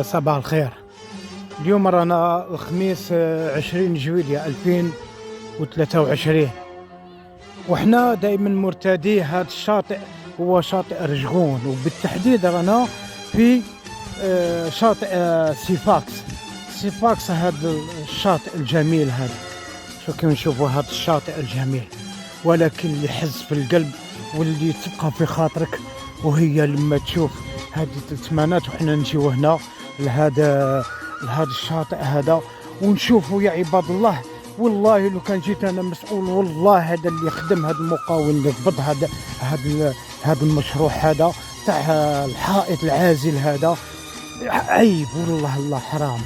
صباح الخير. اليوم رانا الخميس 20 جويلية 2023، وحنا دائما مرتدي هذا الشاطئ هو شاطئ رجغون، وبالتحديد رانا في شاطئ سيفاكس. هذا الشاطئ الجميل هذا، شو كيما نشوفوا هذا الشاطئ الجميل، ولكن اللي يحز في القلب واللي تبقى في خاطرك وهي لما تشوف هذه الثمانات وحنا نجيو هنا لهذا الشاطئ هذا ونشوفوا يا عباد الله. والله لو كان جيت انا مسؤول، والله هذا اللي يخدم هذا المقاول اللي ضبط هذا المشروع هذا تاع الحائط العازل هذا، عيب والله. الله حرام،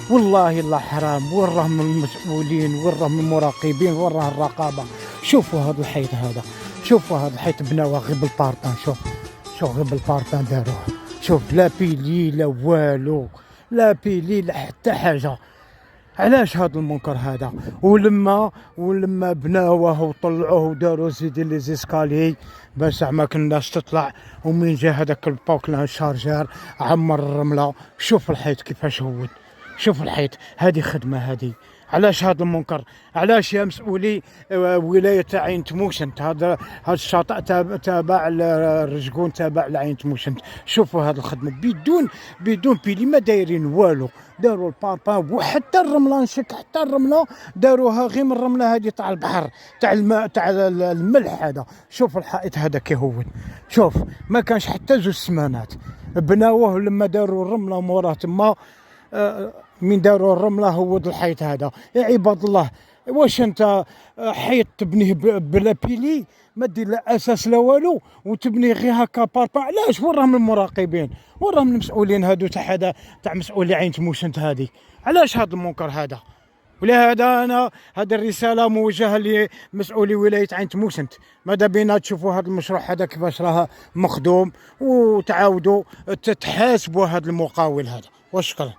والله الله حرام. وين راهم المسؤولين؟ وين راهم المراقبين؟ وين راه الرقابه؟ شوفوا هذا الحيط هذا، شوفوا هذا الحيط بناوه غير بالبارطان. شوف غير بالبارطان داروه. شوف لا بيلي لا والو، لا بيلي لا حتى حاجه. علاش هذا المنكر هذا؟ ولما بناوه وطلعوه وداروا زيدي لي زيسكالي باش زعما الناس تطلع، ومين جا هذاك البوكلان شارجر عمر الرمله. شوف الحيط كيفاش هو، شوف الحيط. هذه خدمه هذه. علاش هذا المنكر؟ علاش يا مسؤولي ولايه عين تموشنت؟ هذا الشاطئ تابع الرجقون، تابع لعين تموشنت. شوفوا هذه الخدمه بدون بيلي، ما دايرين والو. داروا الباربا وحتى الرمله، نشك حتى الرمله داروها غير من الرمله هذه تاع البحر، تاع الماء، تاع الملح هذا. شوف الحائط هذا كي هو، شوف ما كانش حتى 2 سمانات بناوه. لما داروا الرمله موراه تما، من داروا الرمله هو الحيط هذا. يا عباد الله، واش انت حيط تبنيه بلا بيلي، ما دير لا اساس لا والو، وتبني غير هكا باربا؟ علاش؟ وين راهم المراقبين؟ وين راهم المسؤولين هادو تاع مسؤولي عين تموشنت هذه؟ علاش هذا المنكر هذا؟ ولهذا انا هذه الرساله موجهه لمسؤولي ولايه عين تموشنت. ماذا بينا تشوفوا هذا المشروع هذا كيفاش راه مخدوم، وتعاودوا تحاسبوا هذا المقاول هذا. وشكرا.